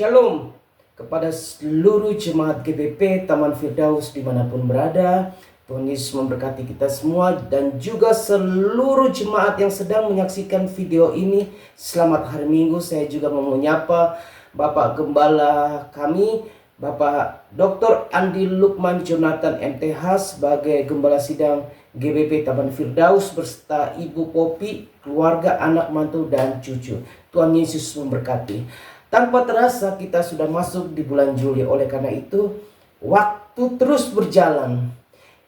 Shalom kepada seluruh jemaat GBP Taman Firdaus dimanapun berada. Tuhan Yesus memberkati kita semua dan juga seluruh jemaat yang sedang menyaksikan video ini. Selamat hari Minggu. Saya juga mau menyapa Bapak Gembala kami, Bapak Dr. Andi Lukman Jonathan MTH sebagai Gembala Sidang GBP Taman Firdaus beserta Ibu Popi, keluarga, anak, mantu, dan cucu. Tuhan Yesus memberkati. Tanpa terasa kita sudah masuk di bulan Juli. Oleh karena itu, waktu terus berjalan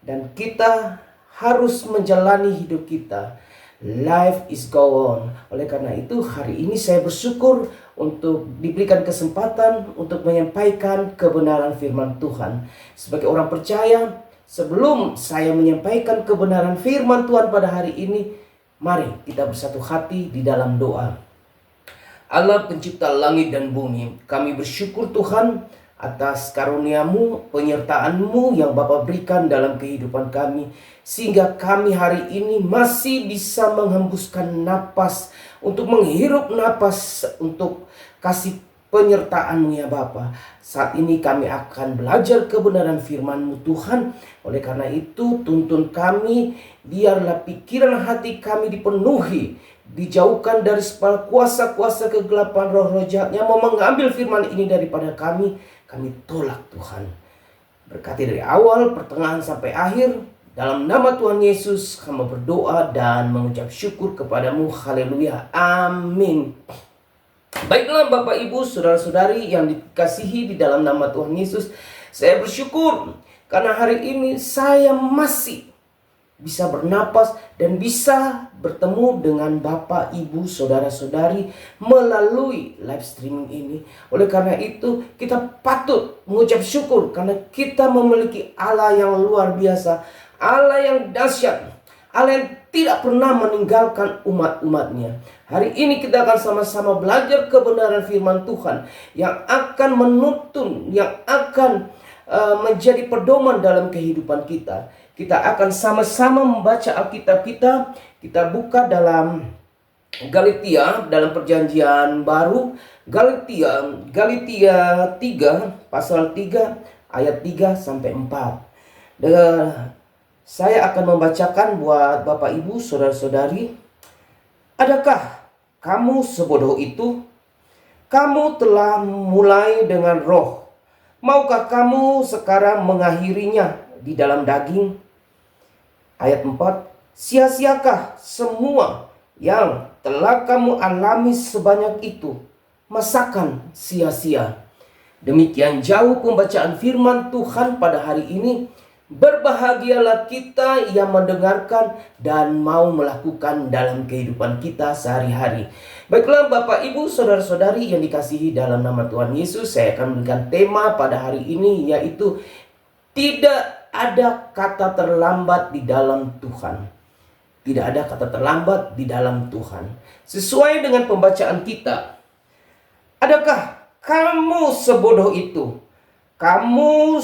dan kita harus menjalani hidup kita. Life is go on. Oleh karena itu, hari ini saya bersyukur untuk diberikan kesempatan untuk menyampaikan kebenaran firman Tuhan. Sebagai orang percaya, sebelum saya menyampaikan kebenaran firman Tuhan pada hari ini, mari kita bersatu hati di dalam doa. Allah pencipta langit dan bumi, kami bersyukur Tuhan atas karunia-Mu, penyertaan-Mu yang Bapa berikan dalam kehidupan kami. Sehingga kami hari ini masih bisa menghembuskan napas, untuk menghirup napas, untuk kasih penyertaan-Mu ya Bapa. Saat ini kami akan belajar kebenaran firman-Mu Tuhan. Oleh karena itu tuntun kami, biarlah pikiran hati kami dipenuhi, dijauhkan dari segala kuasa-kuasa kegelapan roh-roh jahat yang mau mengambil firman ini daripada kami. Kami tolak Tuhan. Berkati dari awal, pertengahan sampai akhir. Dalam nama Tuhan Yesus kami berdoa dan mengucap syukur kepadamu. Haleluya. Amin. Baiklah Bapak Ibu Saudara-saudari yang dikasihi di dalam nama Tuhan Yesus, saya bersyukur karena hari ini saya masih bisa bernapas dan bisa bertemu dengan Bapak, Ibu, Saudara-saudari melalui live streaming ini. Oleh karena itu kita patut mengucap syukur karena kita memiliki Allah yang luar biasa, Allah yang dahsyat, Allah yang tidak pernah meninggalkan umat-umatnya. Hari ini kita akan sama-sama belajar kebenaran firman Tuhan yang akan menuntun, yang akan menjadi pedoman dalam kehidupan kita. Kita akan sama-sama membaca Alkitab kita. Kita buka dalam Galatia, dalam perjanjian baru, Galatia 3 pasal 3 ayat 3 sampai 4. Dan saya akan membacakan buat Bapak Ibu Saudara-saudari. Adakah kamu sebodoh itu? Kamu telah mulai dengan roh. Maukah kamu sekarang mengakhirinya di dalam daging? Ayat 4. Sia-siakah semua yang telah kamu alami sebanyak itu? Masakan sia-sia? Demikian jauh pembacaan firman Tuhan pada hari ini. Berbahagialah kita yang mendengarkan dan mau melakukan dalam kehidupan kita sehari-hari. Baiklah Bapak Ibu Saudara-saudari yang dikasihi dalam nama Tuhan Yesus, saya akan memberikan tema pada hari ini, yaitu tidak ada kata terlambat di dalam Tuhan. Tidak ada kata terlambat di dalam Tuhan. Sesuai dengan pembacaan kita. Adakah kamu sebodoh itu? Kamu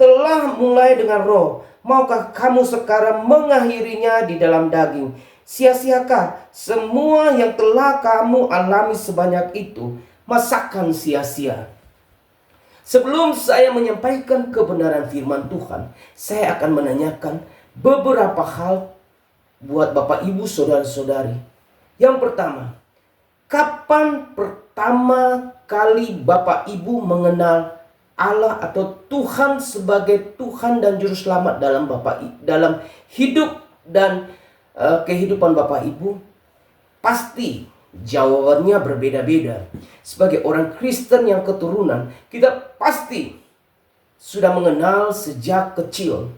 telah mulai dengan roh. Maukah kamu sekarang mengakhirinya di dalam daging? Sia-siakah semua yang telah kamu alami sebanyak itu? Masakan sia-sia? Sebelum saya menyampaikan kebenaran firman Tuhan, saya akan menanyakan beberapa hal buat Bapak Ibu Saudara-saudari. Yang pertama, kapan pertama kali Bapak Ibu mengenal Allah atau Tuhan sebagai Tuhan dan Juru Selamat dalam hidup dan kehidupan Bapak Ibu? Pasti jawabannya berbeda-beda. Sebagai orang Kristen yang keturunan, kita pasti sudah mengenal sejak kecil.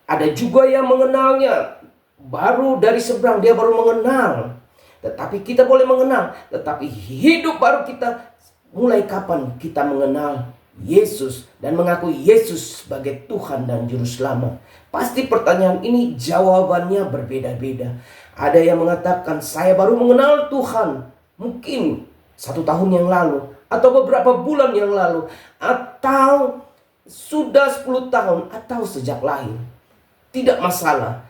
Ada juga yang mengenalnya baru dari seberang, dia baru mengenal. Tetapi kita boleh mengenal, tetapi hidup baru kita. Mulai kapan kita mengenal Yesus dan mengakui Yesus sebagai Tuhan dan Juru Selamat? Pasti pertanyaan ini jawabannya berbeda-beda. Ada yang mengatakan saya baru mengenal Tuhan mungkin 1 tahun yang lalu, atau beberapa bulan yang lalu, atau sudah 10 tahun, atau sejak lahir. Tidak masalah.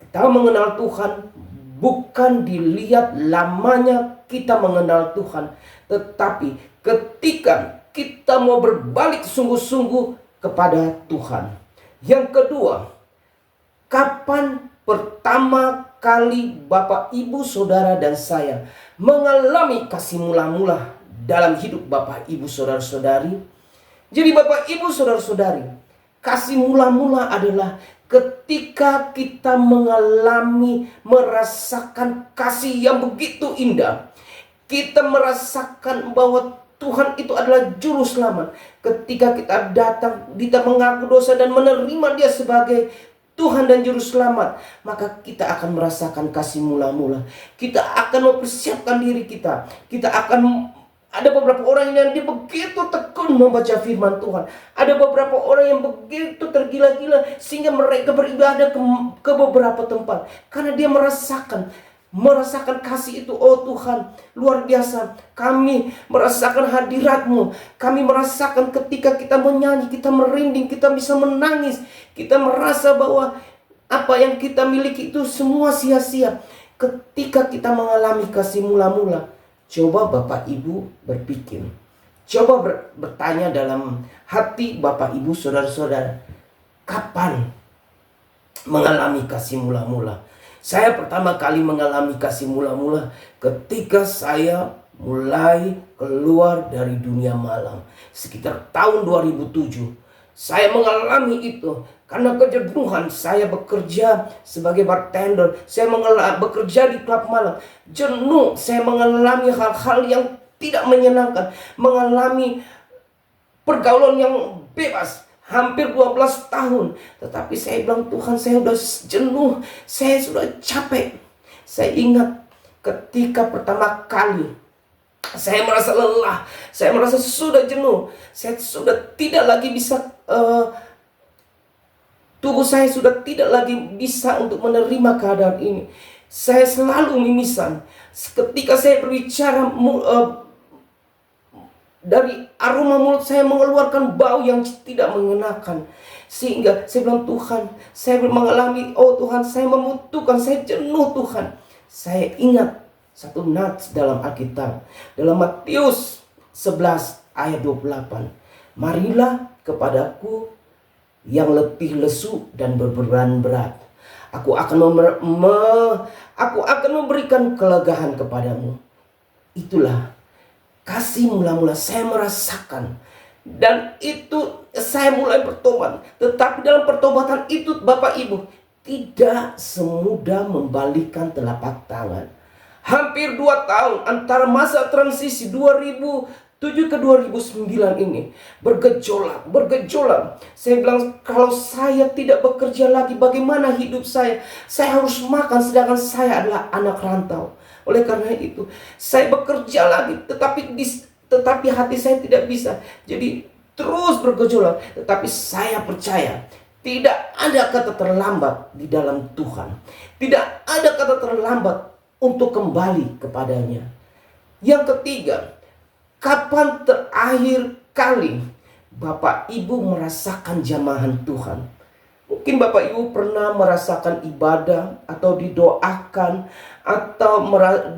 Kita mengenal Tuhan bukan dilihat lamanya kita mengenal Tuhan, tetapi ketika kita mau berbalik sungguh-sungguh kepada Tuhan. Yang kedua, kapan pertama kali Bapak, Ibu, Saudara, dan saya mengalami kasih mula-mula dalam hidup Bapak, Ibu, Saudara-saudari? Jadi Bapak, Ibu, Saudara-saudari, kasih mula-mula adalah ketika kita merasakan kasih yang begitu indah. Kita merasakan bahwa Tuhan itu adalah juru selamat. Ketika kita datang, kita mengaku dosa dan menerima Dia sebagai Tuhan dan juru selamat, maka kita akan merasakan kasih mula-mula. Kita akan mempersiapkan diri kita. Ada beberapa orang yang dia begitu tekun membaca firman Tuhan. Ada beberapa orang yang begitu tergila-gila sehingga mereka beribadah ke beberapa tempat. Karena dia merasakan kasih itu. Oh Tuhan, luar biasa. Kami merasakan hadirat-Mu. Kami merasakan ketika kita menyanyi, kita merinding, kita bisa menangis. Kita merasa bahwa apa yang kita miliki itu semua sia-sia. Ketika kita mengalami kasih mula-mula, coba Bapak Ibu berpikir. Coba bertanya dalam hati Bapak Ibu, Saudara-saudara, kapan mengalami kasih mula-mula? Saya pertama kali mengalami kasih mula-mula ketika saya mulai keluar dari dunia malam. Sekitar tahun 2007. Saya mengalami itu karena kejenuhan. Saya bekerja sebagai bartender. Saya bekerja di klub malam. Jenuh. Saya mengalami hal-hal yang tidak menyenangkan. Mengalami pergaulan yang bebas. Hampir 12 tahun. Tetapi saya bilang, Tuhan, saya sudah jenuh. Saya sudah capek. Saya ingat ketika pertama kali saya merasa lelah. Saya merasa sudah jenuh. Saya sudah tidak lagi bisa, tubuh saya sudah tidak lagi bisa untuk menerima keadaan ini. Saya selalu mimisan. Ketika saya berbicara, dari aroma mulut saya mengeluarkan bau yang tidak mengenakan. Sehingga saya bilang, Tuhan, saya mengalami, oh Tuhan, saya membutuhkan, saya jenuh Tuhan. Saya ingat satu nats dalam Alkitab. Dalam Matius 11 ayat 28. Marilah kepadaku yang letih lesu dan berbeban berat. Aku akan memberikan kelegaan kepadamu. Itulah kasih mula-mula saya merasakan. Dan itu saya mulai bertobat. Tetapi dalam pertobatan itu Bapak Ibu, tidak semudah membalikkan telapak tangan. Hampir 2 tahun antara masa transisi 2007 ke 2009 ini bergejolak. Saya bilang, kalau saya tidak bekerja lagi, bagaimana hidup saya? Saya harus makan sedangkan saya adalah anak rantau. Oleh karena itu, saya bekerja lagi, tetapi hati saya tidak bisa. Jadi terus bergejolak. Tetapi saya percaya, tidak ada kata terlambat di dalam Tuhan. Tidak ada kata terlambat untuk kembali kepadanya. Yang ketiga, kapan terakhir kali Bapak Ibu merasakan jamahan Tuhan? Mungkin Bapak Ibu pernah merasakan ibadah atau didoakan atau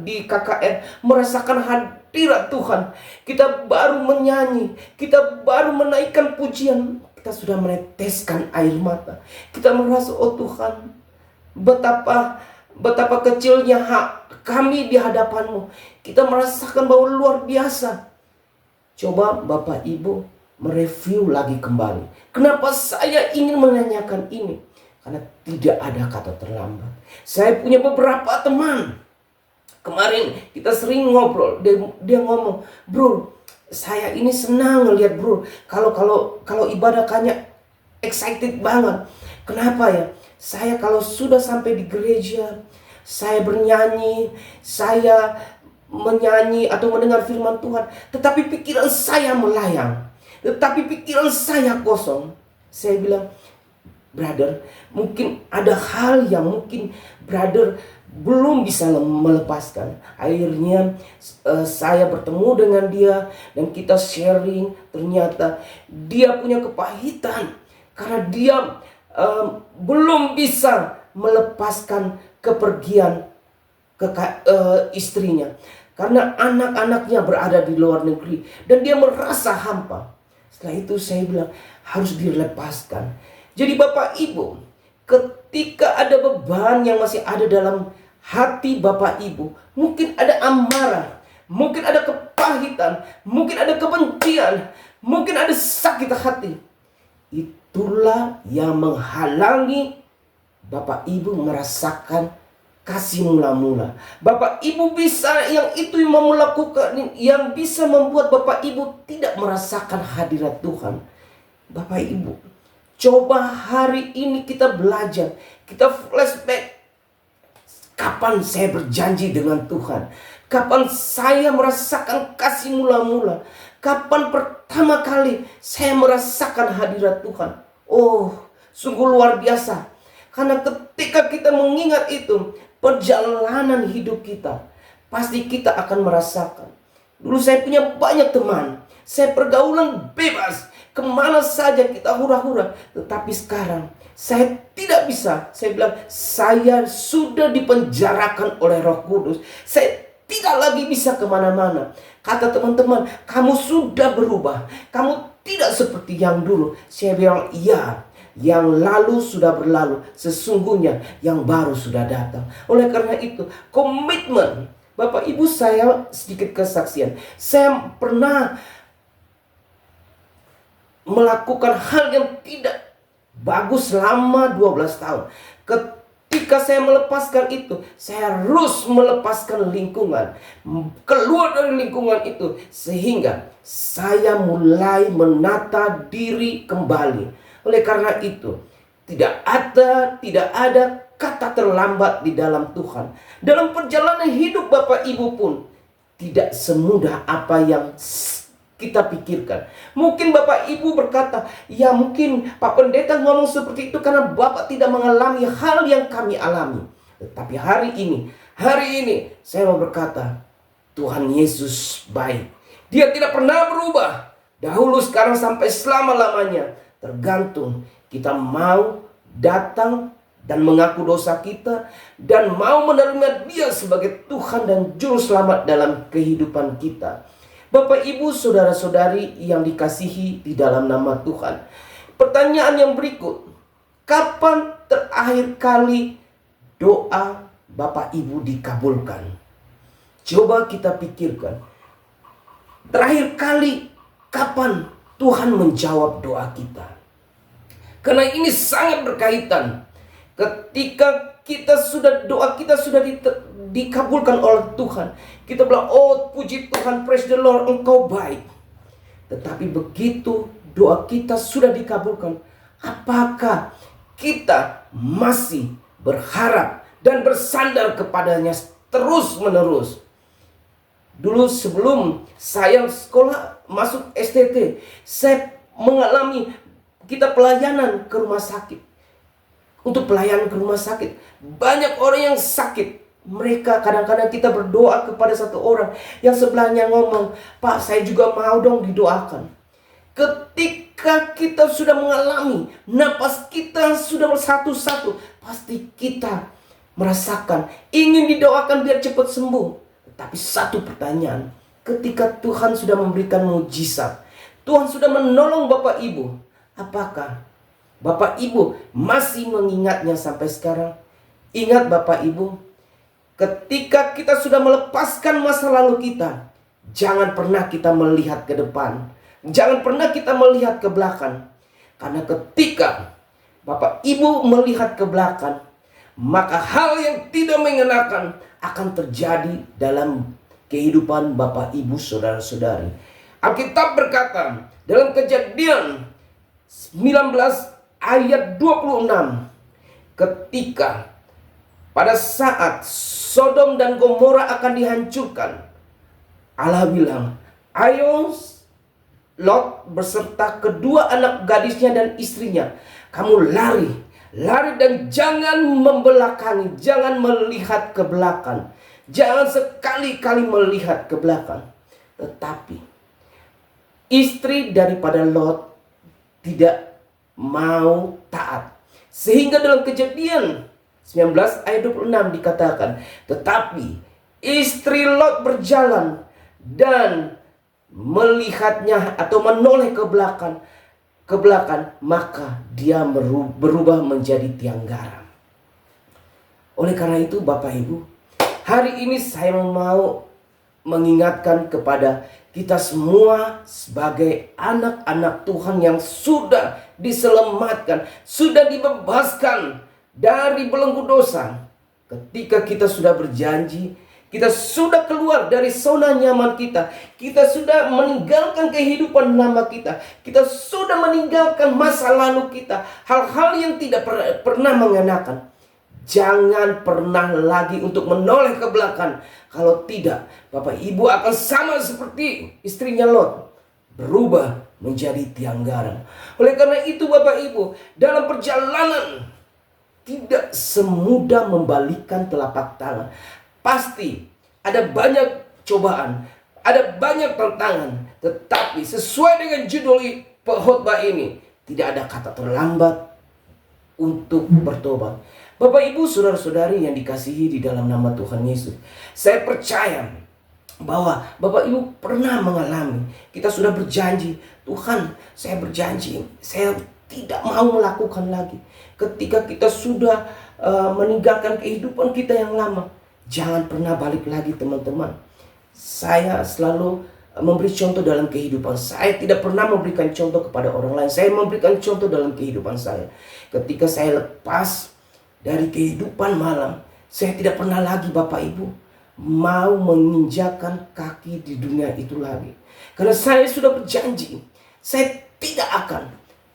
di KKR merasakan hadirat Tuhan. Kita baru menyanyi, kita baru menaikkan pujian, kita sudah meneteskan air mata. Kita merasa, oh Tuhan, betapa kecilnya hak kami di hadapan-Mu. Kita merasakan bahwa luar biasa. Coba Bapak Ibu mereview lagi kembali. Kenapa saya ingin menanyakan ini? Karena tidak ada kata terlambat. Saya punya beberapa teman. Kemarin kita sering ngobrol. Dia ngomong, bro, saya ini senang ngelihat bro. Kalau ibadah kayaknya excited banget. Kenapa ya? Saya kalau sudah sampai di gereja, saya bernyanyi, saya menyanyi atau mendengar firman Tuhan, tetapi pikiran saya melayang. Tetapi pikiran saya kosong. Saya bilang, brother, mungkin ada hal yang mungkin brother belum bisa melepaskan. Akhirnya saya bertemu dengan dia dan kita sharing. Ternyata dia punya kepahitan karena dia belum bisa melepaskan kepergian istrinya. karena anak-anaknya berada di luar negeri dan dia merasa hampa. Setelah itu saya bilang harus dilepaskan. Jadi Bapak Ibu, ketika ada beban yang masih ada dalam hati Bapak Ibu, mungkin ada amarah, mungkin ada kepahitan, mungkin ada kebencian, mungkin ada sakit hati. Itulah yang menghalangi Bapak Ibu merasakan kasih mula-mula. Bapak Ibu bisa, yang itu yang melakukan, yang bisa membuat Bapak Ibu tidak merasakan hadirat Tuhan. Bapak Ibu, coba hari ini kita belajar, kita flashback. Kapan saya berjanji dengan Tuhan? Kapan saya merasakan kasih mula-mula? Kapan pertama kali saya merasakan hadirat Tuhan? Oh, sungguh luar biasa. Karena ketika kita mengingat itu, perjalanan hidup kita, pasti kita akan merasakan. Dulu saya punya banyak teman, saya pergaulan bebas, kemana saja kita hura-hura. Tetapi sekarang saya tidak bisa. Saya bilang, saya sudah dipenjarakan oleh Roh Kudus. Saya tidak lagi bisa kemana-mana. Kata teman-teman, kamu sudah berubah, kamu tidak seperti yang dulu. Saya bilang, iya, yang lalu sudah berlalu, sesungguhnya yang baru sudah datang. Oleh karena itu, komitmen. Bapak Ibu, saya sedikit kesaksian. Saya pernah melakukan hal yang tidak bagus selama 12 tahun. Ketika saya melepaskan itu, saya harus melepaskan lingkungan, keluar dari lingkungan itu, sehingga saya mulai menata diri kembali. Oleh karena itu, tidak ada kata terlambat di dalam Tuhan. Dalam perjalanan hidup Bapak Ibu pun tidak semudah apa yang kita pikirkan. Mungkin Bapak Ibu berkata, ya mungkin Pak Pendeta ngomong seperti itu karena Bapak tidak mengalami hal yang kami alami. Tetapi hari ini saya mau berkata, Tuhan Yesus baik. Dia tidak pernah berubah. Dahulu, sekarang, sampai selama-lamanya. Tergantung kita mau datang dan mengaku dosa kita, dan mau menerima Dia sebagai Tuhan dan Juru Selamat dalam kehidupan kita. Bapak Ibu saudara-saudari yang dikasihi di dalam nama Tuhan, pertanyaan yang berikut, kapan terakhir kali doa Bapak Ibu dikabulkan? Coba kita pikirkan, terakhir kali kapan Tuhan menjawab doa kita? Karena ini sangat berkaitan. Ketika doa kita sudah dikabulkan oleh Tuhan, kita bilang, oh puji Tuhan, praise the Lord, Engkau baik. Tetapi begitu doa kita sudah dikabulkan, apakah kita masih berharap dan bersandar kepadanya terus menerus? Dulu sebelum saya sekolah masuk STT, saya mengalami kita pelayanan ke rumah sakit. Untuk pelayanan ke rumah sakit, banyak orang yang sakit. Mereka kadang-kadang kita berdoa kepada satu orang, yang sebelahnya ngomong, Pak, saya juga mau dong didoakan. Ketika kita sudah mengalami, napas kita sudah bersatu-satu, pasti kita merasakan ingin didoakan biar cepat sembuh. Tetapi satu pertanyaan, ketika Tuhan sudah memberikan mujizat, Tuhan sudah menolong Bapak Ibu, apakah Bapak Ibu masih mengingatnya sampai sekarang? Ingat Bapak Ibu, ketika kita sudah melepaskan masa lalu kita, jangan pernah kita melihat ke depan, jangan pernah kita melihat ke belakang. Karena ketika Bapak Ibu melihat ke belakang, maka hal yang tidak mengenakan akan terjadi dalam kehidupan Bapak Ibu saudara-saudari. Alkitab berkata dalam Kejadian 19 ayat 26, ketika pada saat Sodom dan Gomora akan dihancurkan, Allah bilang, ayo Lot beserta kedua anak gadisnya dan istrinya, kamu lari dan jangan membelakangi, jangan melihat ke belakang, jangan sekali-kali melihat ke belakang. Tetapi istri daripada Lot tidak mau taat, sehingga dalam Kejadian 19 ayat 26 dikatakan, tetapi Istri Lot berjalan dan melihatnya atau menoleh ke belakang, maka dia berubah menjadi tiang garam. Oleh karena itu Bapak Ibu, hari ini saya mau mengingatkan kepada kita semua sebagai anak-anak Tuhan yang sudah diselamatkan, sudah dibebaskan dari belenggu dosa. Ketika kita sudah berjanji, kita sudah keluar dari zona nyaman kita, kita sudah meninggalkan kehidupan lama kita, kita sudah meninggalkan masa lalu kita, hal-hal yang tidak pernah mengenakan. Jangan pernah lagi untuk menoleh ke belakang. Kalau tidak, Bapak Ibu akan sama seperti istrinya Lot, berubah menjadi tiang garam. Oleh karena itu Bapak Ibu, dalam perjalanan tidak semudah membalikkan telapak tangan. Pasti ada banyak cobaan, ada banyak tantangan. Tetapi sesuai dengan judul khotbah ini, tidak ada kata terlambat untuk bertobat. Bapak Ibu saudara-saudari yang dikasihi di dalam nama Tuhan Yesus, saya percaya bahwa Bapak Ibu pernah mengalami, kita sudah berjanji, Tuhan saya berjanji, saya tidak mau melakukan lagi. Ketika kita sudah meninggalkan kehidupan kita yang lama, jangan pernah balik lagi teman-teman. Saya selalu memberi contoh dalam kehidupan. Saya tidak pernah memberikan contoh kepada orang lain. Saya memberikan contoh dalam kehidupan saya. Ketika saya lepas dari kehidupan malam, saya tidak pernah lagi Bapak Ibu mau menginjakan kaki di dunia itu lagi. Karena saya sudah berjanji, saya tidak akan.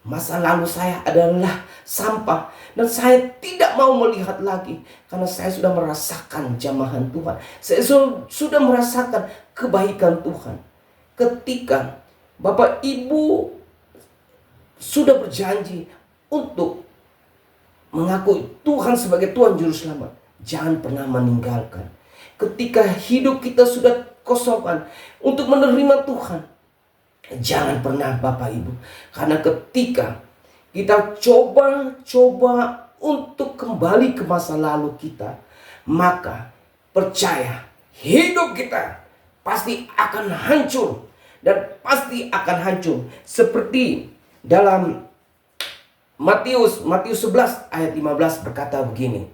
Masa lalu saya adalah sampah dan saya tidak mau melihat lagi, karena saya sudah merasakan jamahan Tuhan. Saya sudah merasakan kebaikan Tuhan. Ketika Bapak Ibu sudah berjanji untuk mengakui Tuhan sebagai Tuhan Juru Selamat, jangan pernah meninggalkan. Ketika hidup kita sudah kosongan untuk menerima Tuhan, jangan pernah Bapak Ibu. Karena ketika kita coba untuk kembali ke masa lalu kita, maka percaya hidup kita pasti akan hancur. Dan pasti akan hancur. Seperti dalam Matius 11 ayat 15 berkata begini.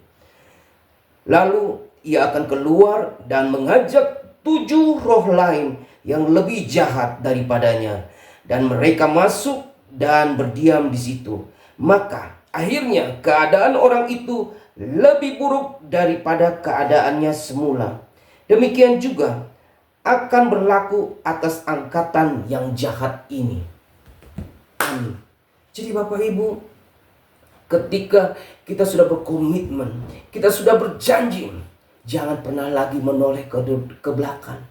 Lalu ia akan keluar dan mengajak 7 roh lain yang lebih jahat daripadanya, dan mereka masuk dan berdiam di situ. Maka akhirnya keadaan orang itu lebih buruk daripada keadaannya semula. Demikian juga akan berlaku atas angkatan yang jahat ini. Amin. Jadi Bapak Ibu, ketika kita sudah berkomitmen, kita sudah berjanji, jangan pernah lagi menoleh ke belakang.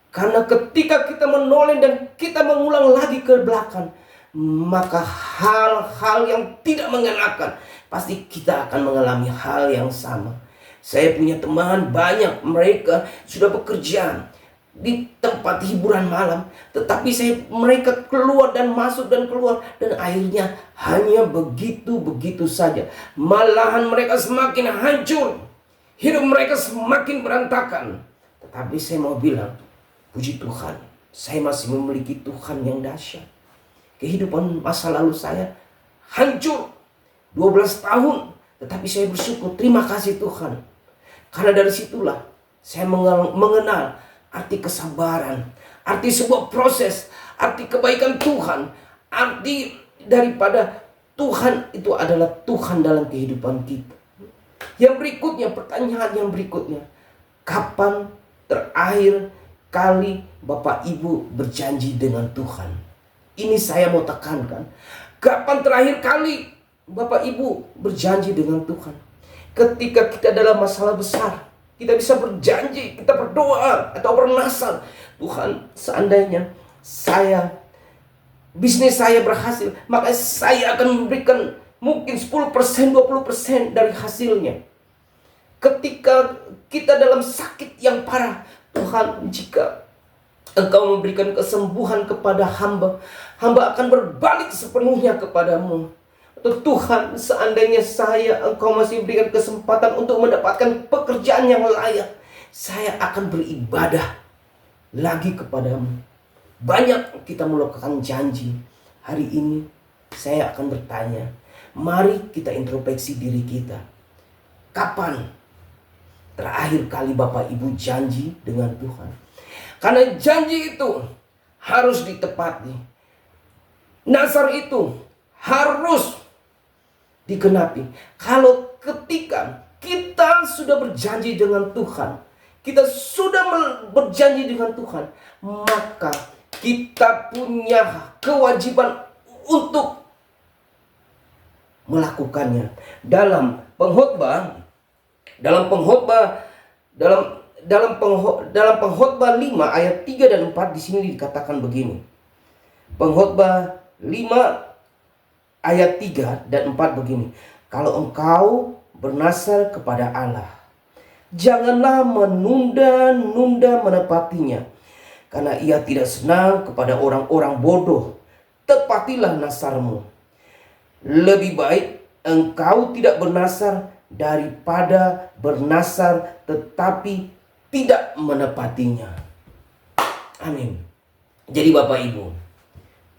Karena ketika kita menoleh dan kita mengulang lagi ke belakang, maka hal-hal yang tidak mengenakan, pasti kita akan mengalami hal yang sama. Saya punya teman banyak, mereka sudah bekerja di tempat hiburan malam, tetapi mereka keluar dan masuk dan keluar, dan akhirnya hanya begitu saja. Malahan mereka semakin hancur, hidup mereka semakin berantakan. Tetapi saya mau bilang, puji Tuhan, saya masih memiliki Tuhan yang dahsyat. Kehidupan masa lalu saya hancur 12 tahun, tetapi saya bersyukur, terima kasih Tuhan. Karena dari situlah saya mengenal arti kesabaran, arti sebuah proses, arti kebaikan Tuhan, arti daripada Tuhan itu adalah Tuhan dalam kehidupan kita. Yang berikutnya, pertanyaan yang berikutnya, kapan terakhir kali Bapak Ibu berjanji dengan Tuhan? Ini saya mau tekankan. Kapan terakhir kali Bapak Ibu berjanji dengan Tuhan? Ketika kita dalam masalah besar, kita bisa berjanji, kita berdoa atau bernasar, Tuhan, seandainya bisnis saya berhasil, maka saya akan memberikan mungkin 10%, 20% dari hasilnya. Ketika kita dalam sakit yang parah, Tuhan, jika Engkau memberikan kesembuhan kepada hamba akan berbalik sepenuhnya kepadamu. Tuhan, seandainya Engkau masih berikan kesempatan untuk mendapatkan pekerjaan yang layak, saya akan beribadah lagi kepadamu. Banyak kita melakukan janji. Hari ini saya akan bertanya, mari kita introspeksi diri kita. Kapan terakhir kali Bapak Ibu janji dengan Tuhan? Karena janji itu harus ditepati. Nazar itu harus digenapi. Kalau ketika kita sudah berjanji dengan Tuhan, kita sudah berjanji dengan Tuhan, maka kita punya kewajiban untuk melakukannya. Dalam pengkhotbah 5 ayat 3 dan 4 di sini dikatakan begini. Pengkhotbah 5 ayat 3 dan 4 begini. Kalau engkau bernasar kepada Allah, janganlah menunda-nunda menepatinya, karena ia tidak senang kepada orang-orang bodoh. Tepatilah nasarmu. Lebih baik engkau tidak bernasar daripada bernasar tetapi tidak menepatinya. Amin. Jadi Bapak Ibu,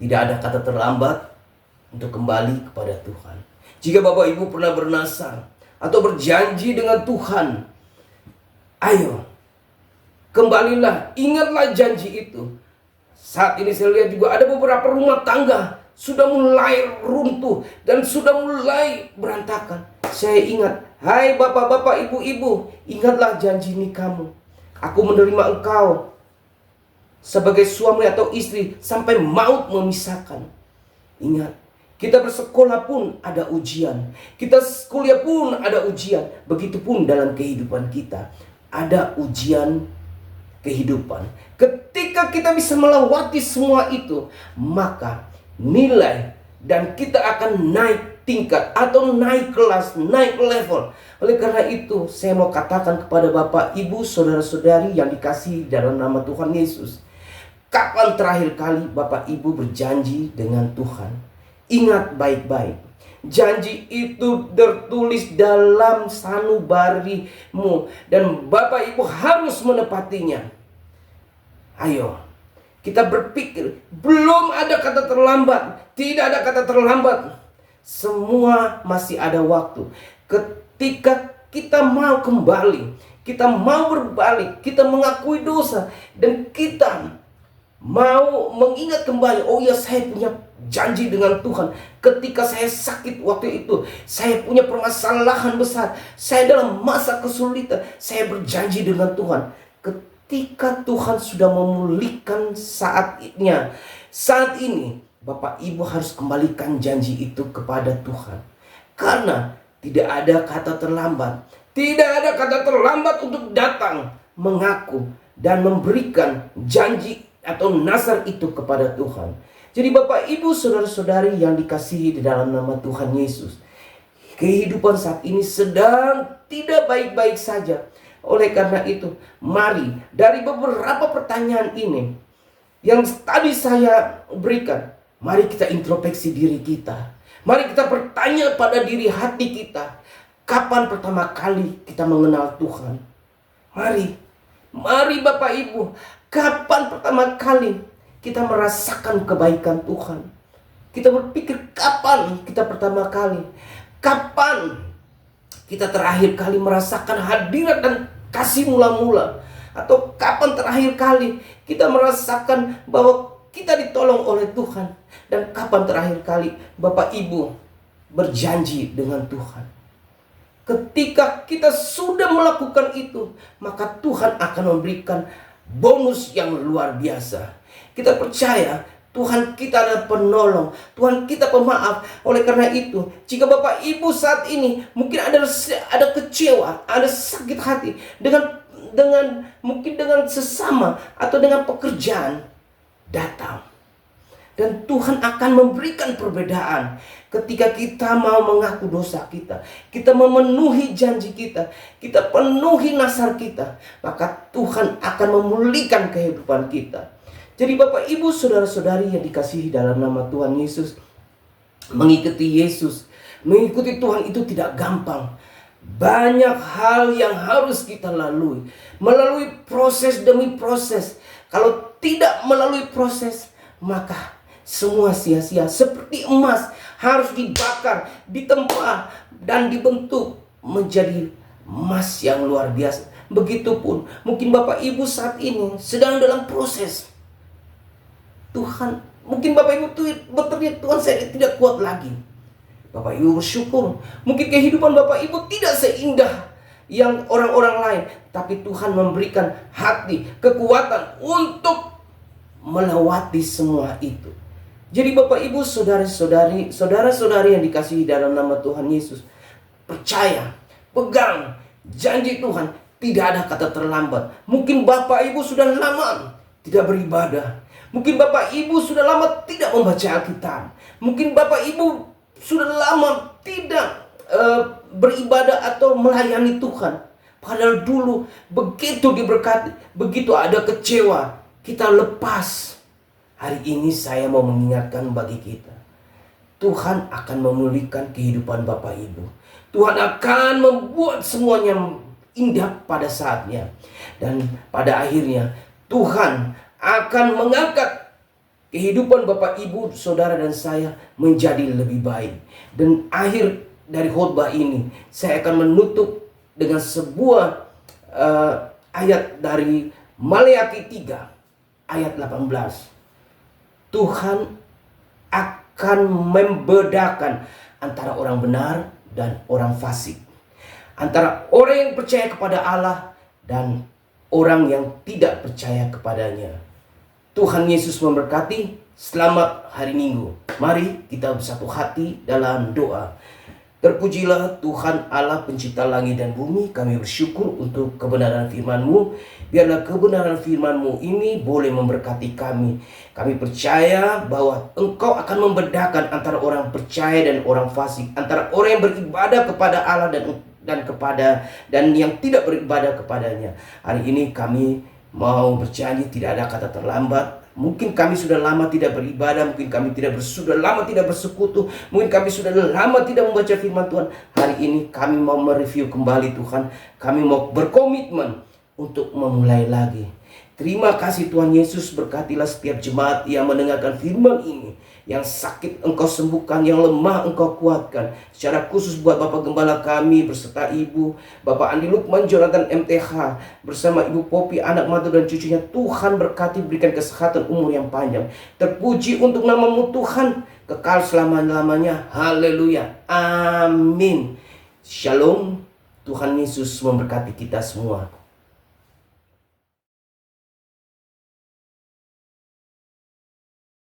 tidak ada kata terlambat untuk kembali kepada Tuhan. Jika Bapak Ibu pernah bernasar atau berjanji dengan Tuhan, ayo kembalilah, ingatlah janji itu. Saat ini saya lihat juga ada beberapa rumah tangga sudah mulai runtuh dan sudah mulai berantakan. Saya ingat, hai bapak-bapak, ibu-ibu, ingatlah janji nikahmu. Aku menerima engkau sebagai suami atau istri sampai maut memisahkan. Ingat, kita bersekolah pun ada ujian, kita kuliah pun ada ujian. Begitupun dalam kehidupan kita ada ujian kehidupan. Ketika kita bisa melewati semua itu, maka nilai dan kita akan naik tingkat atau naik kelas, naik level. Oleh karena itu, saya mau katakan kepada Bapak, Ibu, saudara-saudari yang dikasihi dalam nama Tuhan Yesus, kapan terakhir kali Bapak Ibu berjanji dengan Tuhan? Ingat baik-baik, janji itu tertulis dalam sanubarimu dan Bapak Ibu harus menepatinya. Ayo, kita berpikir, belum ada kata terlambat, tidak ada kata terlambat. Semua masih ada waktu. Ketika kita mau kembali, kita mau berbalik, kita mengakui dosa, dan kita mau mengingat kembali, oh ya, saya punya janji dengan Tuhan. Ketika saya sakit waktu itu, saya punya permasalahan besar, saya dalam masa kesulitan, saya berjanji dengan Tuhan. Ketika Tuhan sudah memulihkan saat ini, Bapak Ibu harus kembalikan janji itu kepada Tuhan. Karena tidak ada kata terlambat. Tidak ada kata terlambat untuk datang, mengaku, dan memberikan janji atau nazar itu kepada Tuhan. Jadi Bapak Ibu saudara-saudari yang dikasihi di dalam nama Tuhan Yesus, kehidupan saat ini sedang tidak baik-baik saja. Oleh karena itu, mari dari beberapa pertanyaan ini yang tadi saya berikan, mari kita introspeksi diri kita. Mari kita bertanya pada diri hati kita, kapan pertama kali kita mengenal Tuhan? Mari Bapak Ibu, kapan pertama kali kita merasakan kebaikan Tuhan? Kita berpikir, kapan kita pertama kali? Kapan kita terakhir kali merasakan hadirat dan kasih mula-mula? Atau kapan terakhir kali kita merasakan bahwa kita ditolong oleh Tuhan? Dan kapan terakhir kali Bapak Ibu berjanji dengan Tuhan? Ketika kita sudah melakukan itu, maka Tuhan akan memberikan bonus yang luar biasa. Kita percaya Tuhan kita adalah penolong, Tuhan kita pemaaf. Oleh karena itu, jika Bapak Ibu saat ini mungkin ada kecewa, ada sakit hati mungkin dengan sesama atau dengan pekerjaan, datang. Dan Tuhan akan memberikan perbedaan. Ketika kita mau mengaku dosa kita, kita memenuhi janji kita, kita penuhi nazar kita, maka Tuhan akan memulihkan kehidupan kita. Jadi Bapak Ibu saudara-saudari yang dikasihi dalam nama Tuhan Yesus, mengikuti Yesus, mengikuti Tuhan itu tidak gampang. Banyak hal yang harus kita lalui. Melalui proses demi proses. Kalau tidak melalui proses, maka semua sia-sia. Seperti emas, harus dibakar, ditempa, dan dibentuk menjadi emas yang luar biasa. Begitupun mungkin Bapak Ibu saat ini sedang dalam proses. Tuhan, mungkin Bapak Ibu berteriak, Tuhan saya tidak kuat lagi. Bapak Ibu bersyukur, mungkin kehidupan Bapak Ibu tidak seindah yang orang-orang lain, tapi Tuhan memberikan hati, kekuatan untuk melewati semua itu. Jadi Bapak Ibu, saudara-saudari yang dikasihi dalam nama Tuhan Yesus, percaya, pegang janji Tuhan, tidak ada kata terlambat. Mungkin Bapak Ibu sudah lama tidak beribadah. Mungkin Bapak Ibu sudah lama tidak membaca Alkitab. Mungkin Bapak Ibu sudah lama tidak beribadah atau melayani Tuhan. Padahal dulu begitu diberkati, begitu ada kecewa, kita lepas. Hari ini saya mau mengingatkan bagi kita, Tuhan akan memulihkan kehidupan Bapak Ibu. Tuhan akan membuat semuanya indah pada saatnya. Dan pada akhirnya Tuhan akan mengangkat kehidupan Bapak Ibu, saudara dan saya menjadi lebih baik. Dan akhir dari khotbah ini, saya akan menutup dengan sebuah ayat dari Maleakhi 3 ayat 18. Tuhan akan membedakan antara orang benar dan orang fasik, antara orang yang percaya kepada Allah dan orang yang tidak percaya kepadanya. Tuhan Yesus memberkati. Selamat hari Minggu. Mari kita bersatu hati dalam doa. Terpujilah Tuhan Allah pencipta langit dan bumi. Kami bersyukur untuk kebenaran firman-Mu. Biarlah kebenaran firman-Mu ini boleh memberkati kami. Kami percaya bahwa Engkau akan membedakan antara orang percaya dan orang fasik, antara orang yang beribadah kepada Allah dan yang tidak beribadah kepadanya. Hari ini kami mau berjanji tidak ada kata terlambat. Mungkin kami sudah lama tidak beribadah, mungkin kami sudah lama tidak bersekutu, mungkin kami sudah lama tidak membaca firman Tuhan. Hari ini kami mau mereview kembali Tuhan. Kami mau berkomitmen untuk memulai lagi. Terima kasih Tuhan Yesus, berkatilah setiap jemaat yang mendengarkan firman ini. Yang sakit Engkau sembuhkan, yang lemah Engkau kuatkan. Secara khusus buat Bapak Gembala kami beserta Ibu Bapak Andi Lukman Jonathan MTH bersama Ibu Popi, anak mantu dan cucunya. Tuhan berkati, berikan kesehatan, umur yang panjang. Terpuji untuk nama-Mu Tuhan, kekal selama-lamanya. Haleluya, amin. Shalom. Tuhan Yesus memberkati kita semua.